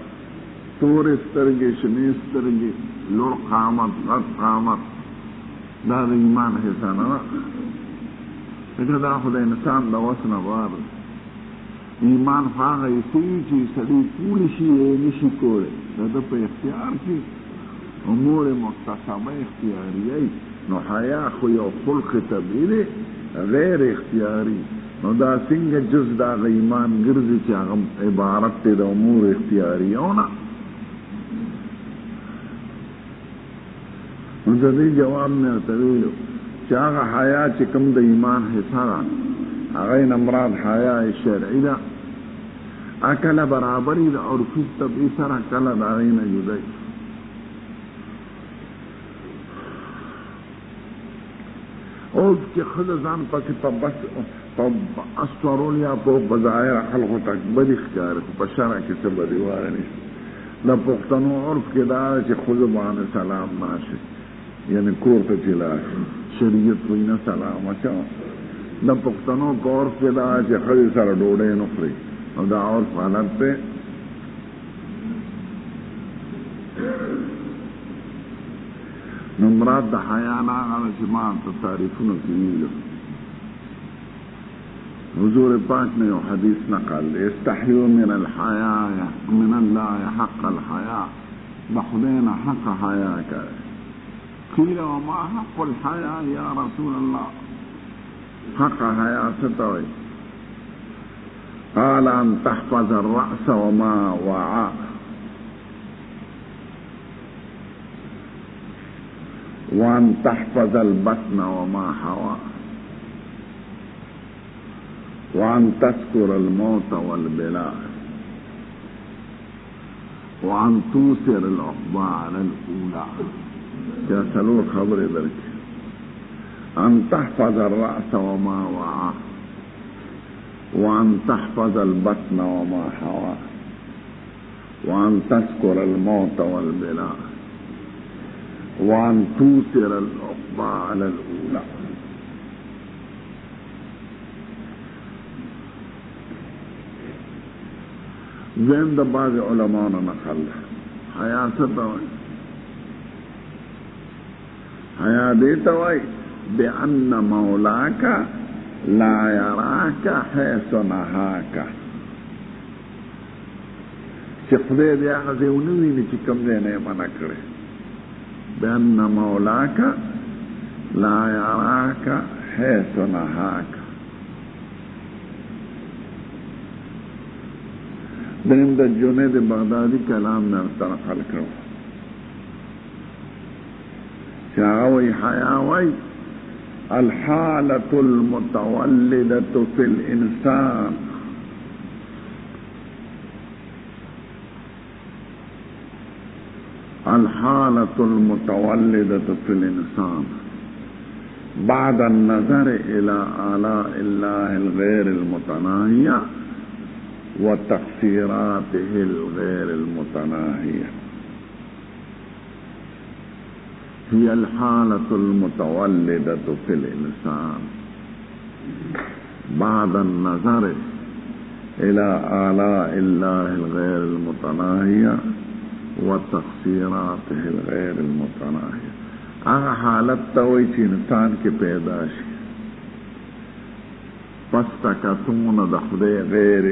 تور سترګې، شنې سترګې، لوړ قامت، غټ قامت، دا د ایمان حصه نه ده ځکه دا خو د انسان د وس نه بهر دی. ایمان هغه حصې چې سړی کولی شي یې نشي کولی د ده په اختیار کې امور مکتسبه اختیاریه. نو حیا خو یو خلق طبیعي دی غیر اختیاري. نو دا څنګه جز د هغه ایمان ګرځي چې هغه عبارت دی د امور اختیاریو نه. نو د دې جواب مې ورته ویلو چې هغه حیا چې کوم د ایمان حصه ده هغه نه مراد حیا شرعي ده، کله برابري د عرفي طبعي سره، کله د هغې نه جدای. اوس چې ښځه ځان پکې په اسطرول یا په بظاهر خلقو ته بدي ښکاري خو په شرع کې څه بدي واره نشته. د پښتنو عرف کې دا ده چې ښځو باندې سلام ناشي، یعنې کور ته چې لاړ شریعت وایي نه سلام اچوه. د پښتنو په عرف کې دا چې ښځې سره ډوډۍ نه خوري او دا عرف حالت دی. نو مراد د حیا نه هغه چې ما ته تعریفونو کې ویلو. حضور پاک نے یو حدیث نقل دی استحیوا من الحیاء من الله حق الحیاء، د خدای نه حق حیا کوئ. قیل وما حق الحیاء یا رسول الله، حق حیا څه ته وایي؟ قال ان تحفظ الرأس وما وعاه وان تحفظ البطن وما حواه وان تذكر الموت والبلاء وان توسر العقبى على الأولى. يا سلور خبر درك ان تحفظ الرأس وما وعاه وان تحفظ البطن وما حواه وان تذكر الموت والبلاء وان توسر العقبى على الأولى. زين د بعض علماء نقل حیا څه ته وایي؟ حیا دې ته وایي بأن مولاك لا يراك حيث نهاك، چې خدای دې هغه ځای ونه ویني چې کوم ځای نه یې منع کړی. بأن مولاك لا يراك حيث نهاك. دیم د جنید بغدادي کلام نه نقل کړو چې هغه وایي حیا وایي الحالة المتولدة في الإنسان الحالة المتولدة في الإنسان بعد النظر إلى آلاء الله الغير المتناهية وتقصيراته الغير المتناهية هي الحالة المتولدة في الإنسان بعد النظر إلى آلاء الله الغير المتناهية و تقصیراته الغیر المتناهیه. هغه حالت ته وایي چې انسان کې پیدا شي پس تکتمونه د خدای غیر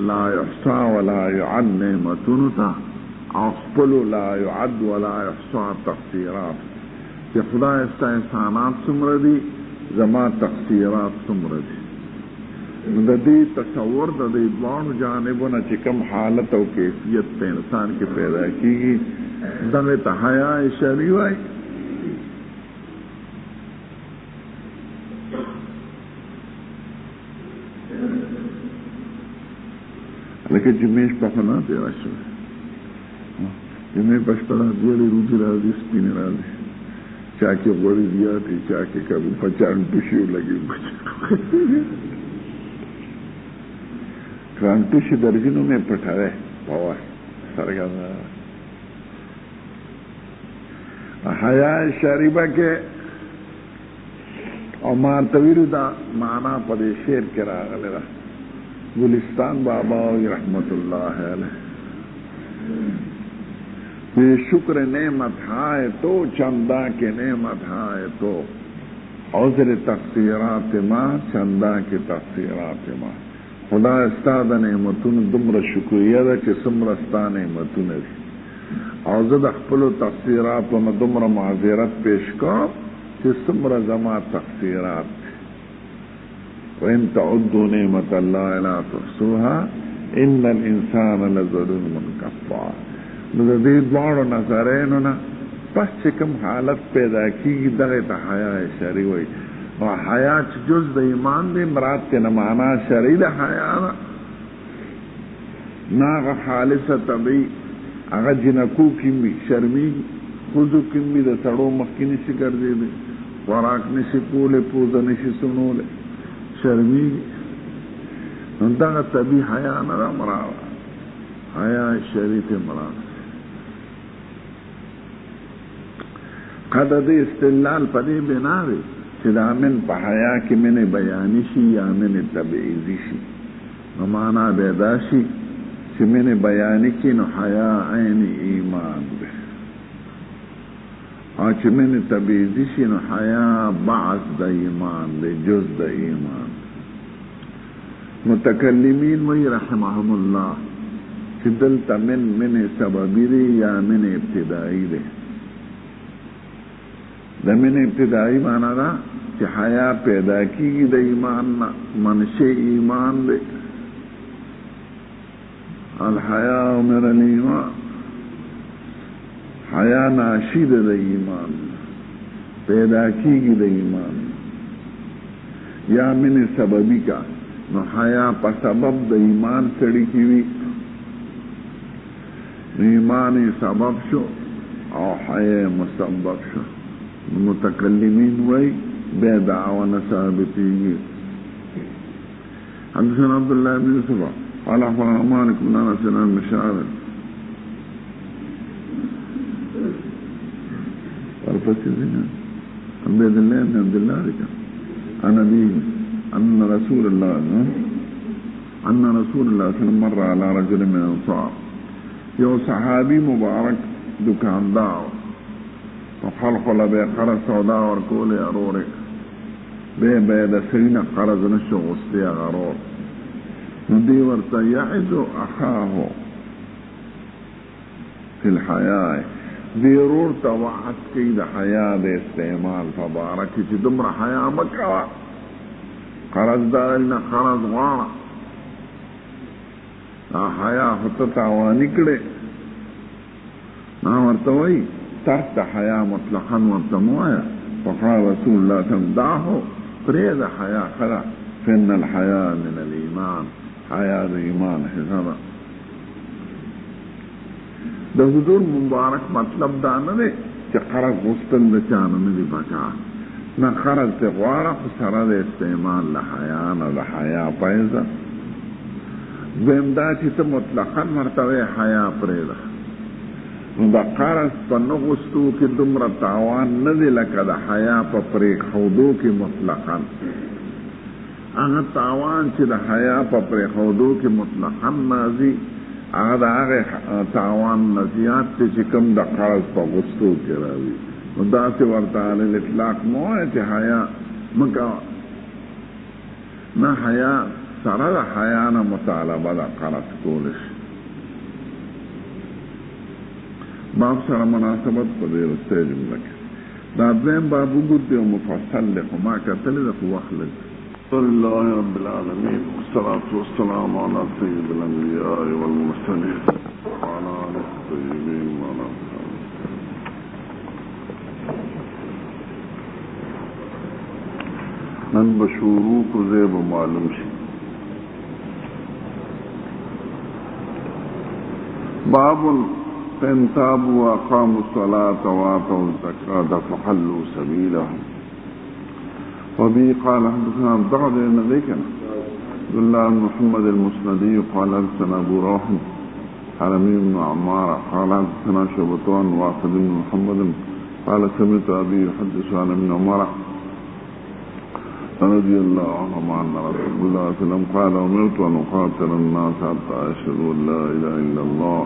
لا یحصا ولا یعد نعمتونو ته او خپلو لا یعد ولا یحصا تقصیرات چې خدای ستا احسانات څومره دي زما تقصیرات څومره دي. نو د دې تصور د دې دواړو جانبونه چې کوم حالت او کیفیت په انسان کې پیدا کیږي دغه ته حیا شرعي وایي. لکه جمعې شپه خو نه تېره شوې، جمعې په شپه ډېرې روجې راځي، سپینې راځي، چا کې غوړي زیاتې، چا کې کبو په چانټوشي ولګي کرانټوشي درځینو مې پټوي پوه څرګنده حیا شریبه کې او ما تویرو دا معنا په دې شعر کې راغلی ده. گلستان بابا رحمت اللہ علیہ بے شکر نعمت ہائے تو چندہ کے نعمت ہائے تو عذر تقصیرات ما چندہ کے تقصیرات ما خدا استاد نعمتون دمر شکریہ دا چه سمر استا نعمتون دی عوضد اخپلو تقصیرات و دمر معذرت پیش کا چه سمر زما تقصیرات وَإِن تَعُدُّوا نِعْمَةَ اللَّهِ لَا تُحْصُوهَا إِنَّ الْإِنسَانَ لَظَلُومٌ كَفَّارٌ. نو د دې دواړو نظرینو نه پس چې کوم حالت پیدا کیږي دغه ته حیا شرعي وایي. او حیا چې جز د ایمان دی مراد ته نه معنا شرعي د حیا نه هغه خالصه طبیعي هغه جنکو کې وي شرمېږي ښځو کې وي د سړو مخکې نشي ګرځېدی خوراک نشي کولی پوزه نشي سنولی شرمېږي نو دغه طبیعي حیا نه ده مراد حیا شرعي ته مراد. قد د استدلال په دې بنا دی چې دا من په حیا کې منې بیاني شي یا منې تبعیضي شي. نو معنا به دا شي چې منې بیاني کې نو حیا عین ایمان دی او چې منې تبعیضي شي نو حیا بعض د ایمان دی جز د ایمان. متکلمین وی رحمهم الله چې دلته من سببی دی یا من ابتدائی دی. د من ابتدائی مانا دا چې حیا پیدا کیږي د ایمان منشئ ایمان دی. الحیاء من الایمان حیا ناشی د ایمان پیدا کیږي د ایمان یا من سببی کا نو حیا په سبب د ایمان سړی کیوي ایمان سبب شو او حیا مسبب شو. متکلمین وی بے دعوانا ثابتیږي. حدثنا عبد الله بن يوسف قال اخبرنا مالك بن انس بن مشعر والفتيزين عبد الله بن عبد الله عن ابيه ان رسول الله صلى الله عليه وسلم مر على رجل من الانصار. یو صحابی مبارک دکاندار خلق لبه قرض سودا ورکول ارور به د سرینه قرض نشو غستی غرور نو دی ورته یعد اخاه فی الحیاء دی رور ته وعد کوي د حیا د استعمال فبارک چې دومره حیا مکوا قرض دارنه قرض غواړه حیا هته تاوانی کړي نو ورته وایي ترک حیا مطلقا ورتموایا فقال رسول الله صلی اللہ علیہ وسلم دعه پرید حیا خلا فن الحیا من الایمان حیا د ایمان حسابا. د حضور مبارک مطلب دا نه دی چې قرض غوښتل د چانه نه دی پکار نه قرض ته غواړه خو سره د استعمال له حیا نه د حیا پایزه دویم دا چې ته مطلقا مرتبه حیا پرېږده نو دا قرض په نغوستو کې دومره تاوان نه دی لکه د حیا په پرېښودو کې مطلقا. هغه تاوان چې د حیا په پرېښودو کې مطلقا راځي هغه تاوان نزیات چې کوم د قرض په غوښتو کې راوي نو داسې ورته علی الاطلاق مو وایي چې حیا مکه نه حیا سره د حیا نه مطالبه د قرض کول شي باب سره مناسبت په دې وروستۍ جمله کې دا دویم باب وګورئ او مفصل دی خو ما کتلی ده خو وخت لږ الحمد لله رب العالمين والصلاة والسلام على سيد الأنبياء والمرسلين وعلى آله الطيبين وعلى نن بشورو کو زیب معلوم شي باب فإن تابوا وأقاموا الصلاة وآتوا الزكاة فخلوا سبيلهم وبه قال حدثنا ضعد نبيكنا عبد الله بن محمد المسندي قال حدثنا أبو روح حرمي بن عمارة قال حدثنا شعبة واقد بن محمد قال سمعت أبي يحدث عن ابن عمر رضي الله عنهما أن رسول الله صلى الله عليه وسلم قال أمرت أن أقاتل الناس حتى يشهدوا أن لا إله إلا الله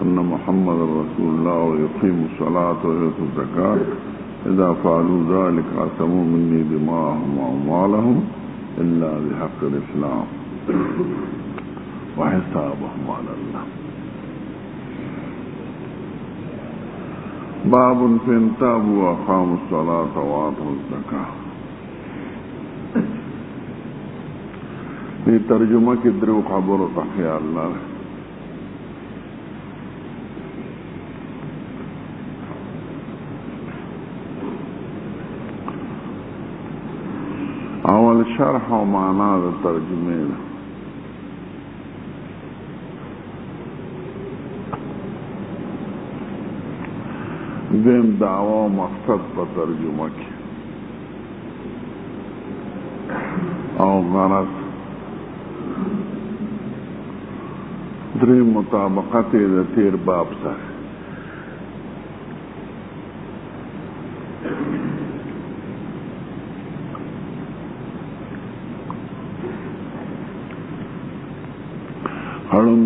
أن محمد رسول الله ويقيموا الصلاة ويؤتوا الزكاة إذا فعلوا ذلك عصموا مني دماءهم وأموالهم إلا بحق الإسلام وحسابهم على الله باب فإن تابوا وأقاموا الصلاة وآتوا الزكاة في ترجمة كدرو خبر تخيا الله اول شرح و معنا د ترجمه ده دیم دعوا و مقصد په ترجمه کې او غرض درې مطابقت د تیر باب سره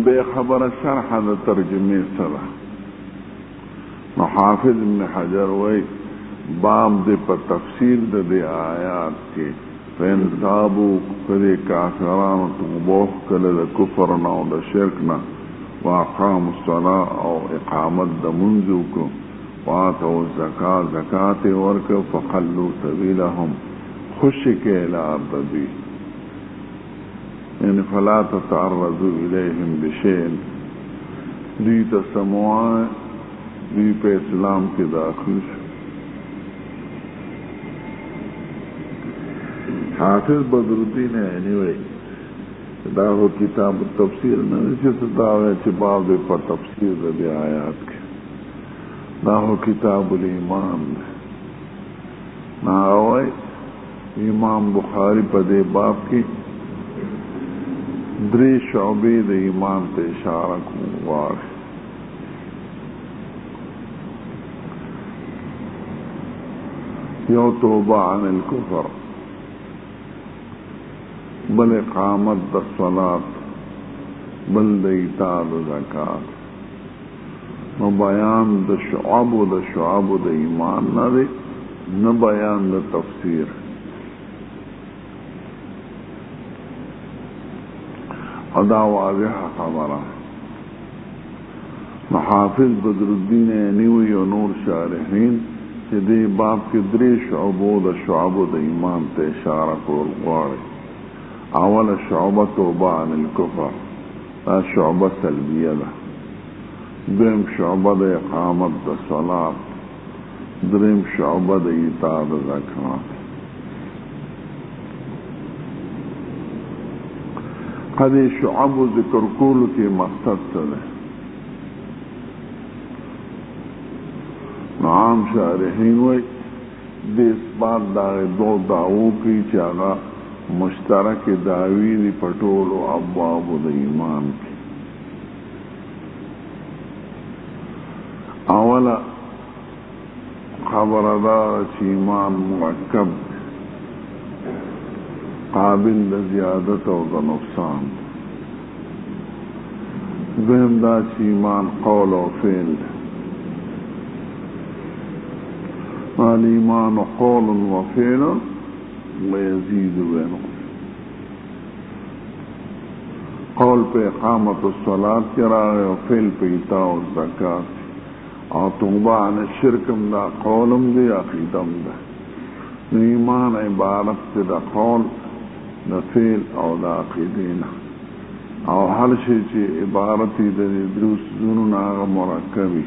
بے خبر شرح د ترجمه سره حافظ ابن حجر وی باب دې په تفسیر د دې آیات کې فین تابو کړي کافرانو توبه کړي د کفر نه او د شرک نه واقاموا الصلاة او اقامت د منځو کو واتوا الزکات زکات ورکو فخلوا سبیلهم خوشی کې اعلان دی یعنی فلا تتعرضوا الیہم بشین دی تسموان دی پہ اسلام کی داخل حافظ بدر الدین اینیوی دا ہو کتاب التفسیر نشست داوے چی باب دے پر تفسیر دے آیات کے دا ہو کتاب الایمان نا ہوئی امام بخاری پا دے باب کی دری شعبی د ایمان ته اشاره کوي یو توبه عن الكفر بل اقامت د صلات بل د ایتاء د زکات نو بیان د شعب د ایمان نه دی نه بیان د تفسیر ادا واضح خبره حافظ بدر الدین اینیوی و نور شارحین چې دې باب کې درې شعبو د ایمان ته اشاره کول غواړي اول شعبه توبه عن الكفر دا شعبه سلبیه ده دویم شعبه د اقامت د صلات دریم شعبه د ایتاء د زکات قدی شعب ذکر کولو کی مقصد سره عام شارحین وی دی اثبات داغی دو دعوو کی چاگا مشترک دعوی دی پٹولو ابواب دا ایمان کی اولا خبردار چی ایمان مرکب قابل د زیادت او د نقصان دویم دا چې ایمان قول او فعل الایمان قول و فعل ويزيد بينهم. قول پہ اقامت الصلاة کی راغ و فعل پہ ایتاء الزکاة اور توبہ عن الشرکم دا قولم دی عقیدم دا. ایمان عبارت دا قول دا فعل او دا عقیدینا او هر شی چې عبارتی دا دروس زنون آغا مرکبی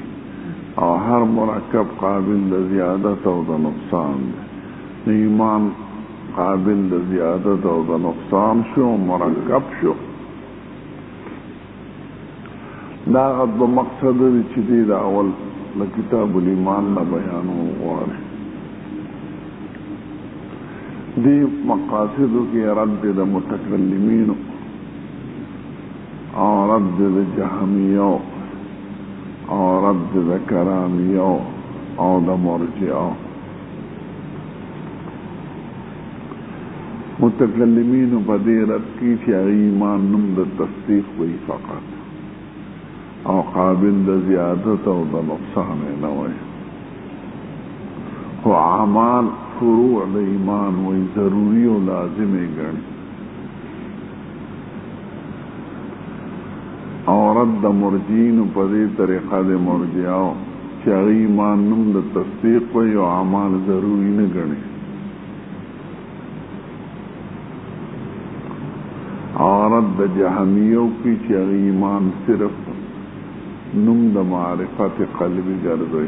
او هر مرکب قابل دا زیادت او دا نقصان دا. ایمان قابل دا زیادت او دا نقصان شو مرکب شو. دا غد بمقصد دی چی دی دا اول لکتاب الایمان نا بیانو غواری دی مقاصدو کی رد دا متکلمینو او رد دا جهمیو او رد دا کرامیو او دا مرجعو. متکلمینو پا دی رد کی چی ایمان نم دا تصدیق وی فقط او قابل دا زیادت او دا نقصان نوی خو اعمال فروع دا ایمان وی ضروری و لازم گرن او رد دا مرجین پا دی طریقہ دا مرجعو چی ایمان نم دا تصدیق وی و اعمال ضروری نگرن او رد دا جہمیو کی چی ایمان صرف نم دا معرفت قلبی گردوی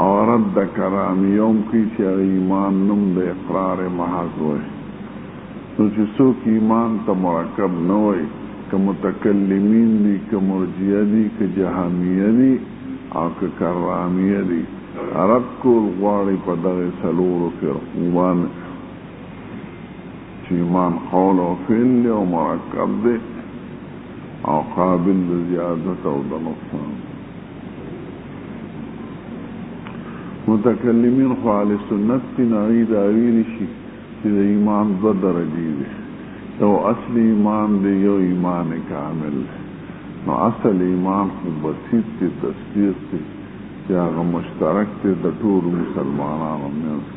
اور رد دا کرامیوم کی چی ایمان نم دا اقرار محض ہوئی. تو چسو کی ایمان تا مرکب نوئی که متکلمین دی که مرجیہ دی که جہامیہ دی او که کرامیہ دی رد کول غواری پا دغی سلورو فرقوان چی ایمان قول و فعل دی و مرکب دی او قابل دا زیادت او دا نقصان. متکلمین خواهل سنت تی نغید آویلی شی چی دا ایمان دو درجی دی. یو اصل ایمان دی یو ایمان کامل دی. نو اصل ایمان خو بسیط تی تصدیق تی چی آغا مشترک تی دا طور مسلمانان منز